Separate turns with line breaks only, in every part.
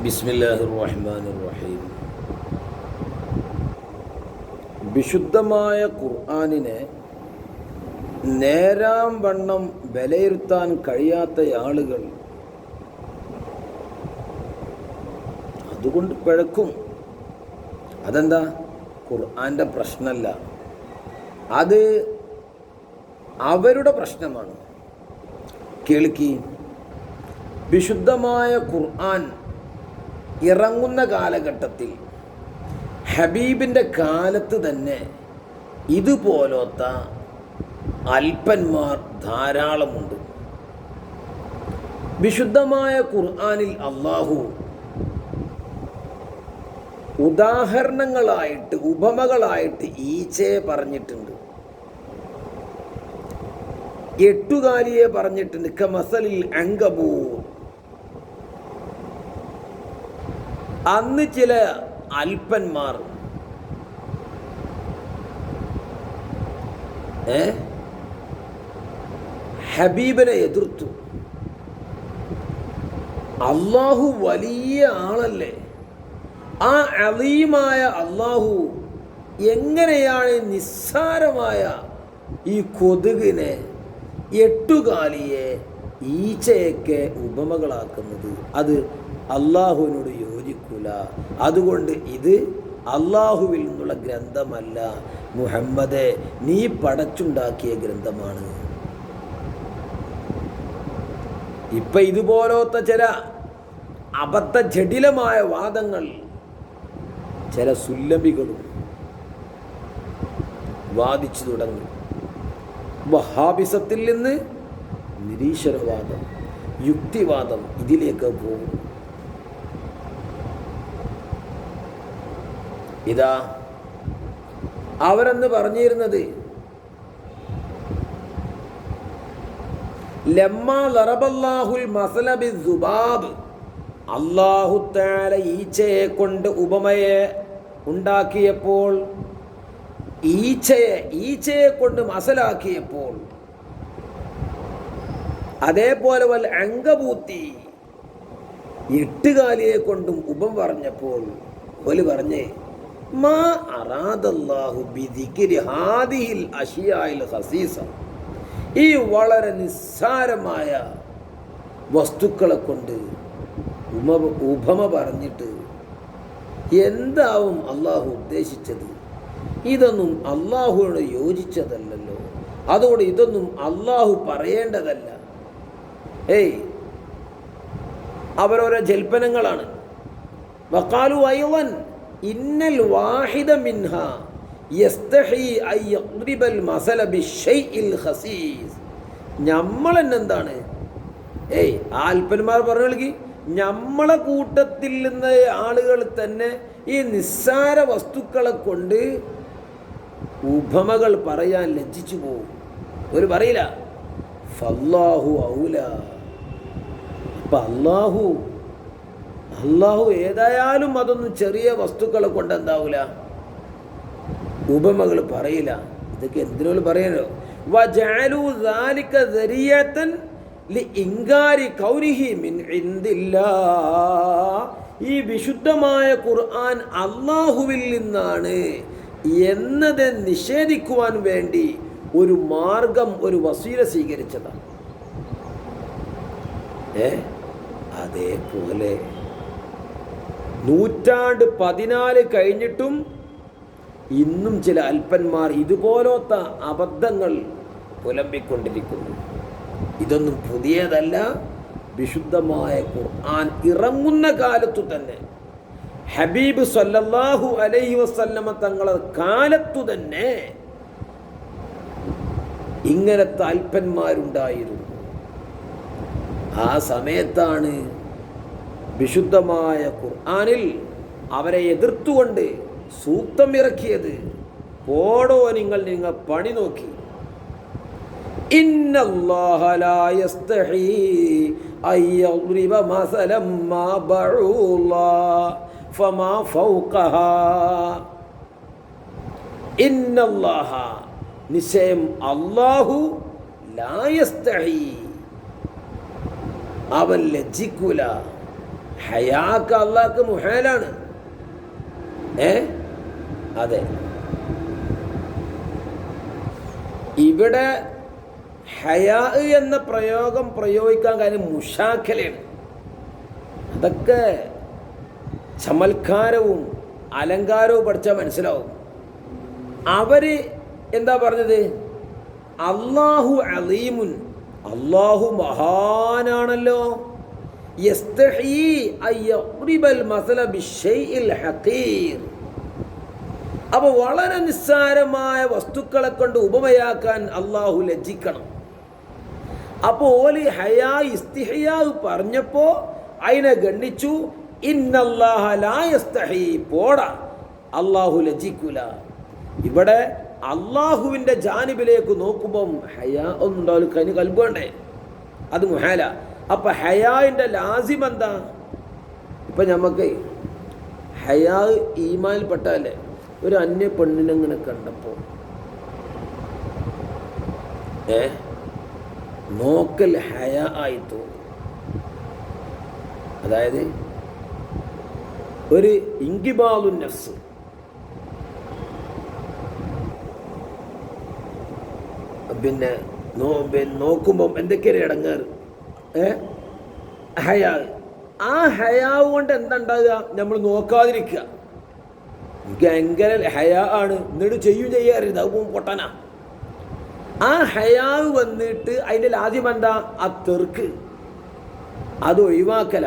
ബിസ്മില്ലാഹിർ റഹ്മാനിർ റഹീം. വിശുദ്ധമായ ഖുർആനിനെ നേരാം വണ്ണം വിലയിരുത്താൻ കഴിയാത്ത ആളുകൾ അതുകൊണ്ട് പിഴക്കും. അതെന്താ? ഖുർആൻ്റെ പ്രശ്നമല്ല, അത് അവരുടെ പ്രശ്നമാണ്. കേൾക്കി, വിശുദ്ധമായ ഖുർആൻ ഇറങ്ങുന്ന കാലഘട്ടത്തിൽ ഹബീബിൻ്റെ കാലത്ത് തന്നെ ഇതുപോലത്തെ അൽപ്പന്മാർ ധാരാളമുണ്ട്. വിശുദ്ധമായ ഖുർആനിൽ അള്ളാഹു ഉദാഹരണങ്ങളായിട്ട്, ഉപമകളായിട്ട് ഈച്ചയെ പറഞ്ഞിട്ടുണ്ട്, എട്ടുകാലിയെ പറഞ്ഞിട്ടുണ്ട്. കമസലിൽ അങ്കബൂർ. അന്ന് ചില അൽപ്പന്മാർ ഹബീബിനെ എതിർത്തു. അള്ളാഹു വലിയ ആളല്ലേ, ആ അലീമായ അള്ളാഹു എങ്ങനെയാണ് നിസ്സാരമായ ഈ കൊതുകിനെ, എട്ടുകാലിയെ, ഈച്ചയൊക്കെ ഉപമകളാക്കുന്നത്? അത് അള്ളാഹുവിനോട് യോജിക്കൂല. അതുകൊണ്ട് ഇത് അള്ളാഹുവിൽ നിന്നുള്ള ഗ്രന്ഥമല്ല, മുഹമ്മദേ നീ പടച്ചുണ്ടാക്കിയ ഗ്രന്ഥമാണ്. ഇപ്പൊ ഇതുപോലത്തെ ചില അബദ്ധ ജടിലമായ വാദങ്ങൾ ചില സുല്ലമികളും വാദിച്ചു തുടങ്ങി. വഹാബിസത്തിൽ നിന്ന് നിരീശ്വരവാദം, യുക്തിവാദം ഇതിലേക്ക് പോകും. ഇതാ അവരെന്ന് പറഞ്ഞിരുന്നത്, ലമ്മാ ലറബല്ലാഹുൽ മസല ബിസ്സുബാബ്, അല്ലാഹു തആല ഈച്ചയെ കൊണ്ട് ഉപമയെ ഉണ്ടാക്കിയപ്പോൾ, ഈച്ചയെ കൊണ്ട് മസലാക്കിയപ്പോൾ, അതേപോലെ വൽ അങ്കബൂത്തി, എട്ടുകാലിയെ കൊണ്ടും ഉപമ പറഞ്ഞപ്പോൾ ഓല് പറഞ്ഞേ, മാ അറാദല്ലാഹു ബിദിക്രി ഹാദിഹിൽ അശിയായിൽ ഖസീസ, ഈ വളരെ നിസ്സാരമായ വസ്തുക്കളെ കൊണ്ട് ഉപമ പറഞ്ഞിട്ട് എന്താവും അള്ളാഹു ഉദ്ദേശിച്ചത്? ഇതൊന്നും അള്ളാഹുവിനോട് യോജിച്ചതല്ലല്ലോ, അതുകൊണ്ട് ഇതൊന്നും അള്ളാഹു പറയേണ്ടതല്ല. അവരോരോ ജൽപ്പനങ്ങളാണ്. വഖാലു അയ്വൻ ഇന്നൽ വാഹിദ മിൻഹ യസ്തഹി അൻ യദ്രിബൽ മസല ബിശൈഇൽ ഖസീസ്. നമ്മളെന്താണ് ആൽപ്പന്മാർ പറഞ്ഞു, നമ്മളെ കൂട്ടത്തിൽ നിന്ന് ആളുകൾ തന്നെ ഈ നിസ്സാര വസ്തുക്കളെ കൊണ്ട് ഉപമകൾ പറയാൻ ലജ്ജിച്ചു പോകും. ഒരു പറയില്ല ഫല്ലാഹു ഔല. അപ്പൊ അള്ളാഹു ഏതായാലും അതൊന്നും ചെറിയ വസ്തുക്കളെ കൊണ്ട് എന്താവൂല, ഉപമകൾ പറയില്ല. ഇതൊക്കെ എന്തിനോട് പറയാനോ? വജഅലു ദാലിക ദരിയതൻ ലിഇൻകാരി കൗനിഹി മിൻ ഇൻദില്ലാഹ്. ഈ വിശുദ്ധമായ ഖുർആൻ അള്ളാഹുവിൽ നിന്നാണ് എന്നത് നിഷേധിക്കുവാൻ വേണ്ടി ഒരു മാർഗം, ഒരു വസീല സ്വീകരിച്ചതാണ്. അതേപോലെ 14 കഴിഞ്ഞിട്ടും ഇന്നും ചില അൽപ്പന്മാർ ഇതുപോലത്തെ അബദ്ധങ്ങൾ പുലമ്പിക്കൊണ്ടിരിക്കുന്നു. ഇതൊന്നും പുതിയതല്ല. വിശുദ്ധമായ ഖുർആൻ ഇറങ്ങുന്ന കാലത്തു തന്നെ, ഹബീബ് സല്ലല്ലാഹു അലൈഹി വസല്ലമ തങ്ങളെ കാലത്തു തന്നെ ഇങ്ങനത്തെ അൽപ്പന്മാരുണ്ടായിരുന്നു. ആ സമയത്താണ് വിശുദ്ധമായ ഖുർആനിൽ അവരെ എതിർത്തുകൊണ്ട് സൂക്തം ഇറക്കിയത്. പോടോ നിങ്ങൾ പണി നോക്കി. ഇന്നല്ലാഹ ലാ യസ്തഹി അൻ യദ്രിബ മസലൻ മാ ബഊള ഫമാ ഫൗഖഹാ. ഇന്നല്ലാഹ, നിശ്ചയം അല്ലാഹു, ലാ യസ്തഹി, അവൻ ലജ്ജിക്കൂല, ഹയാക്ക് അള്ളാഹ്ക്ക് മുഹാലാണ്. അതെ, ഇവിടെ ഹയാ എന്ന പ്രയോഗം പ്രയോഗിക്കാൻ കാര്യം മുഷാക്കലയാണ്. അതൊക്കെ ചമൽക്കാരവും അലങ്കാരവും പഠിച്ചാൽ മനസ്സിലാവും. അവര് എന്താ പറഞ്ഞത്? അല്ലാഹു അലീമുൻ, അല്ലാഹു മഹാനാണല്ലോ. യസ്തഹീ അയ്യദ്രിബൽ മസല ബിശൈഇൽ ഹഖീർ. അപ്പോൾ വളരെ നിസ്സാരമായ വസ്തുക്കളെ കൊണ്ട് ഉപമയാക്കാൻ അള്ളാഹു ലജ്ജിക്കണം. അപ്പോൾ ഓലി ഹയാ ഇസ്തിഹ്യാ പറഞ്ഞപ്പോൾ അതിനെ ഗണ്ണിച്ചു. ഇന്നല്ലാഹ ലാ യസ്തഹീ, പോടാ, അള്ളാഹു ലജ്ജിക്കൂല. ഇവിടെ അള്ളാഹുവിൻ്റെ ജാനിബിലേക്ക് നോക്കുമ്പം ഹയാ ഒന്നും ഉണ്ടാവില്ല, അതിന് കൽബ് വേണ്ടേ, അത് മുഹാല. അപ്പം ഹയാൻ്റെ ലാസിം എന്താ? ഇപ്പം നമുക്ക് ഹയാ ഈമാനിൽപ്പെട്ടല്ലേ. ഒരു അന്യ പെണ്ണിനെങ്ങനെ കണ്ടപ്പോൾ നോക്കൽ ഹയ ആയി തോന്നും. അതായത് ഒരു ഇൻകിബാദു നഫ്സ്, പിന്നെ നോക്കുമ്പം എന്തൊക്കെയാണ് ഇടങ്ങാറ് ഹയാ. ആ ഹയാവ് കൊണ്ട് എന്താ ഉണ്ടാകുക? നമ്മൾ നോക്കാതിരിക്കുക. എനിക്ക് ഭയങ്കര ഹയാ ആണ്, എന്നിട്ട് ചെയ്യാറില്ല, അത് പൊട്ടനാ. ആ ഹയാവ് വന്നിട്ട് അതിൻ്റെ ലാദ്യം എന്താ? ആ തെർക്ക്, അത് ഒഴിവാക്കല.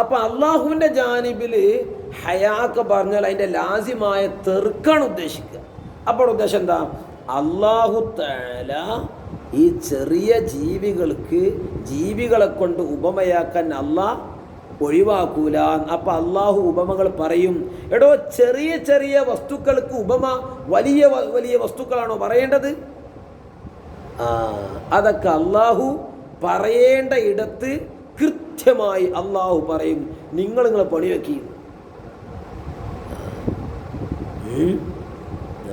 അപ്പം അള്ളാഹുവിൻ്റെ ജാനിബിൽ ഹയാക്ക് പറഞ്ഞാൽ അതിൻ്റെ ലാസിമായ തെർക്കാണ് ഉദ്ദേശിക്കുക. അപ്പോൾ ഉദ്ദേശം എന്താ? അള്ളാഹു തആല ഈ ചെറിയ ജീവികളെ കൊണ്ട് ഉപമയാക്കാൻ അള്ളാഹ് ഒഴിവാക്കൂല. അപ്പം അള്ളാഹു ഉപമകൾ പറയും. എടോ, ചെറിയ ചെറിയ വസ്തുക്കൾക്ക് ഉപമ വലിയ വലിയ വസ്തുക്കളാണോ പറയേണ്ടത്? അതൊക്കെ അള്ളാഹു പറയേണ്ട ഇടത്ത് കൃത്യമായി അള്ളാഹു പറയും. നിങ്ങളെ പണി വെക്കി.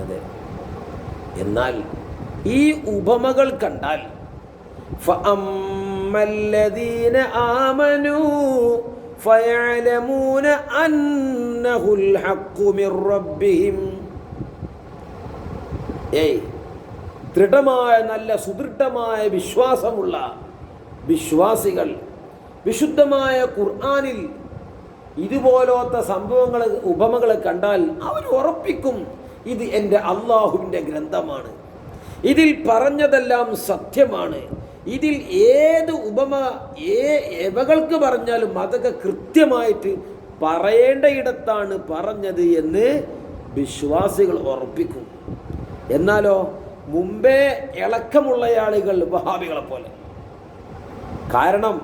അതെ. എന്നാൽ ഈ ഉപമകൾ കണ്ടാൽ ഫഅമ്മല്ലദീന ആമനൂ ഫയഅലമൂന അന്നഹുൽ ഹഖ്ഖു മിർ റബ്ബിഹിം. ദൃഢമായ നല്ല സുദൃഢമായ വിശ്വാസമുള്ള വിശ്വാസികൾ വിശുദ്ധമായ ഖുർആനിൽ ഇതുപോലത്തെ സംഭവങ്ങൾ ഉപമകൾ കണ്ടാൽ അവർ ഉറപ്പിക്കും, ഇത് എൻ്റെ അള്ളാഹുവിൻ്റെ ഗ്രന്ഥമാണ്, ഇതിൽ പറഞ്ഞതെല്ലാം സത്യമാണ്, ഇതിൽ ഏത് ഉപമ എവകൾക്ക് പറഞ്ഞാലും അതൊക്കെ കൃത്യമായിട്ട് പറയേണ്ട ഇടത്താണ് പറഞ്ഞത് എന്ന് വിശ്വാസികൾ ഉറപ്പിക്കും. എന്നാലോ മുമ്പേ ഇളക്കമുള്ള ആളുകൾ വഹാബികളെ പോലെ. കാരണം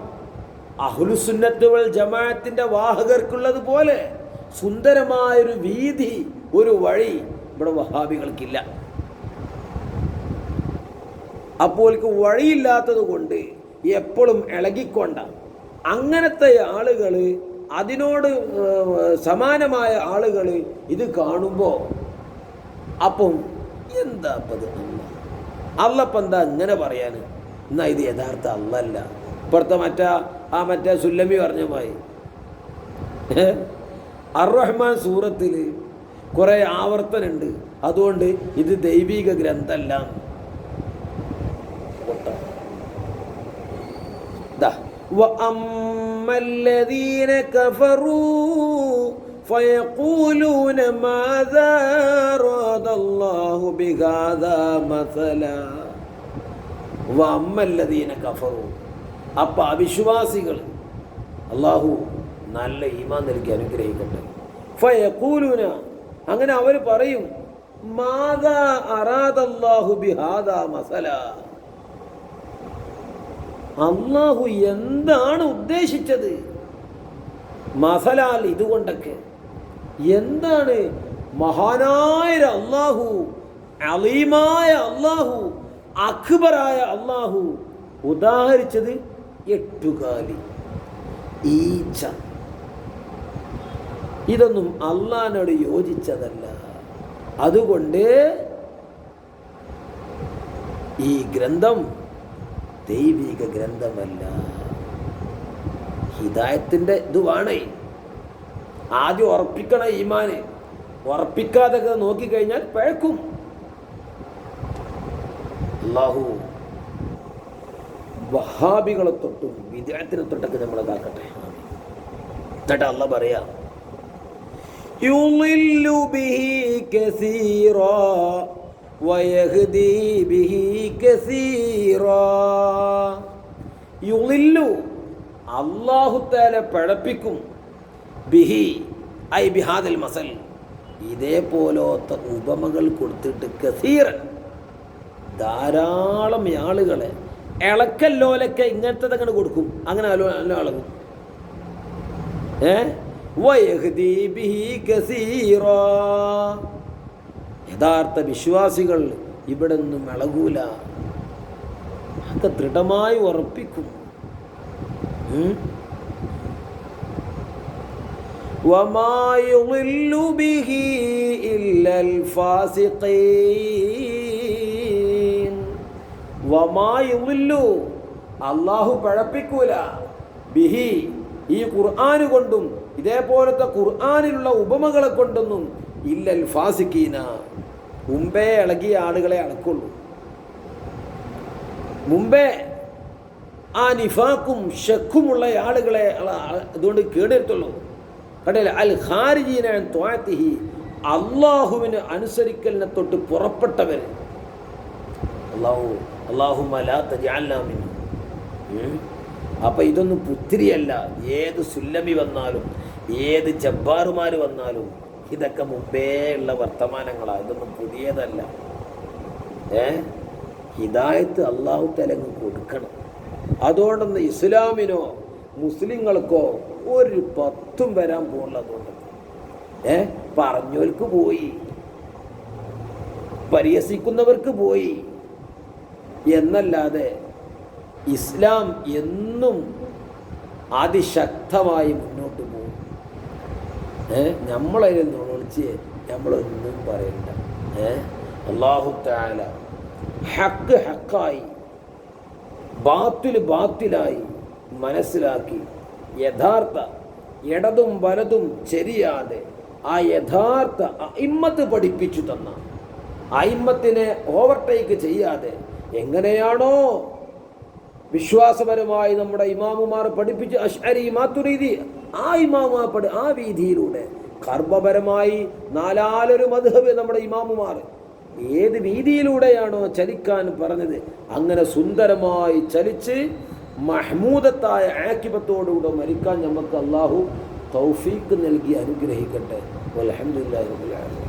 അഹ്ലുസുന്നത്ത് വൽ ജമാഅത്തിന്റെ വാഹകർക്കുള്ളത് പോലെ സുന്ദരമായൊരു വീതി, ഒരു വഴി ഇവിടെ വഹാബികൾക്കില്ല. അപ്പോൾ വഴിയില്ലാത്തത് കൊണ്ട് എപ്പോഴും ഇളകിക്കൊണ്ട അങ്ങനത്തെ ആളുകൾ, അതിനോട് സമാനമായ ആളുകൾ ഇത് കാണുമ്പോൾ അപ്പം എന്താ അത് അള്ളപ്പം എന്താ ഇങ്ങനെ പറയാൻ? എന്നാ ഇത് യഥാർത്ഥ അള്ളല്ല. ഇപ്പുറത്തെ മറ്റേ സുല്ലമി പറഞ്ഞ മായി അർ-റഹ്മാൻ സൂറത്തിൽ കുറേ ആവർത്തനുണ്ട്. അതുകൊണ്ട് ഇത് ദൈവിക ഗ്രന്ഥമല്ല. വഅമ്മല്ലദീന കഫറൂ ഫയഖൂലൂന മാദാ അറാദല്ലാഹു ബിഹാദാ മസലാ. വഅമ്മല്ലദീന കഫറൂ, അപ്പം അവിശ്വാസികൾ, അള്ളാഹു നല്ല ഈമാൻ നൽകി അനുഗ്രഹിക്കട്ടെ. ഫയഖൂലൂന, അങ്ങനെ അവർ പറയും, മാദാ അറാദല്ലാഹു ബിഹാദാ മസലാ, അള്ളാഹു എന്താണ് ഉദ്ദേശിച്ചത് മസലാൽ ഇതുകൊണ്ടൊക്കെ? എന്താണ് മഹാനായ അള്ളാഹു, അലീമായ അള്ളാഹു, അക്ബറായ അള്ളാഹു ഉദാഹരിച്ചത് 8 കാലി ഈച്ച. ഇതൊന്നും അള്ളാഹിനോട് യോജിച്ചതല്ല. അതുകൊണ്ട് ഈ ഗ്രന്ഥം ദൈവിക ഗ്രന്ഥമല്ല. ഹിദായത്തിൻ്റെ ഇത് വേണേ. ആദ്യം ഉറപ്പിക്കണം ഈമാന്. ഉറപ്പിക്കാതൊക്കെ നോക്കിക്കഴിഞ്ഞാൽ പഴക്കും. അല്ലാഹു വഹാബികളെ തൊട്ടും വിദ്യാർത്ഥിനെ തൊട്ടൊക്കെ നമ്മളെ കാക്കട്ടെ. എന്നിട്ട് അല്ലാഹ് പറയാ, യുളില്ലു ബിഹി കസീറാ വയഹ്ദി ബിഹി കസീറാ. യുളില്ലു അല്ലാഹു തആല പഴപ്പിക്കും, ബിഹി ഐ ബിഹാദൽ മസൽ ഇതേപോലത്തെ ഉപമകൾ കൊടുത്തിട്ട് കസീറൻ ധാരാളം ആളുകളെ ഇളക്കല്ലോലൊക്കെ ഇങ്ങനത്തെ അങ്ങനെ കൊടുക്കും. അങ്ങനെ അളകും. വയഹ്ദി ബിഹി കസീറാ. യഥാർത്ഥ വിശ്വാസികൾ ഇവിടെ ഒന്നും ഇളകൂല, അത് ദൃഢമായി ഉറപ്പിക്കും. വമാ യുളില്ലു ബിഹി ഇല്ലൽ ഫാസിഖീൻ. വമാ യുളില്ലു അല്ലാഹു പഴപ്പിക്കൂല, ബിഹി ഈ ഖുർആൻ കൊണ്ടും ഇതേപോലത്തെ ഖുർആനിലുള്ള ഉപമകളെ കൊണ്ടൊന്നും, ഇല്ലൽ ഫാസിഖീന മുമ്പേ ഇളകിയ ആളുകളെ അളക്കുള്ളൂ. മുമ്പേ ആ നിഫാക്കും ഷക്കുമുള്ള ആളുകളെ അതുകൊണ്ട് കേടെടുത്തുള്ളൂ. കണ്ടില്ല, അൽ ഖാരിജീന അൻ ത്വാഅത്തിഹി അല്ലാഹുവിനെ അനുസരിക്കലിനെ തൊട്ട് പുറപ്പെട്ടവർ. അല്ലാഹുമ്മ ലാ തജഅൽനാ മിൻഹും. അപ്പം ഇതൊന്നും പുത്തിരിയല്ല. ഏത് സുല്ലമി വന്നാലും ഏത് ജബ്ബാറുമാർ വന്നാലും ഇതൊക്കെ മുമ്പേ ഉള്ള വർത്തമാനങ്ങളാണ്, ഇതൊന്നും പുതിയതല്ല. ഹിദായത്ത് അല്ലാഹു തആല കൊടുക്കണം. അതുകൊണ്ടൊന്ന് ഇസ്ലാമിനോ മുസ്ലിങ്ങൾക്കോ ഒരു പത്തും വരാൻ പോകുന്നതുകൊണ്ട് പറഞ്ഞവർക്ക് പോയി, പരിഹസിക്കുന്നവർക്ക് പോയി എന്നല്ലാതെ ഇസ്ലാം എന്നും അതിശക്തമായി മുന്നോട്ട് പോകും. നമ്മളതിൽ വിളിച്ച് നമ്മളൊന്നും പറയണ്ട. അല്ലാഹു തആല ഹക്ക് ഹക്കായി ബാത്തില് ബാത്തിലായി മനസ്സിലാക്കി യഥാർത്ഥ ഇടതും വലതും ചെരിയാതെ ആ യഥാർത്ഥ അയിമ്മത്ത് പഠിപ്പിച്ചു തന്ന അയിമ്മത്തിനെ ഓവർടേക്ക് ചെയ്യാതെ എങ്ങനെയാണോ വിശ്വാസപരമായി നമ്മുടെ ഇമാമുമാർ പഠിപ്പിച്ച് അശ്അരി മാതുരീദി ആ ഇമാമുമാർ ആ വീതിയിലൂടെ കർമ്മപരമായി നാലാലൊരു മദ്ഹബ് നമ്മുടെ ഇമാമുമാർ ഏത് വീതിയിലൂടെയാണോ ചലിക്കാൻ പറഞ്ഞത് അങ്ങനെ സുന്ദരമായി ചലിച്ച് മഹ്മൂദത്തായ ആക്കിബത്തോടുകൂടെ മരിക്കാൻ നമുക്ക് അല്ലാഹു തൗഫീഖ് നൽകി അനുഗ്രഹിക്കട്ടെ. വൽഹംദുലില്ലാഹി റബ്ബിൽ ആലമീൻ.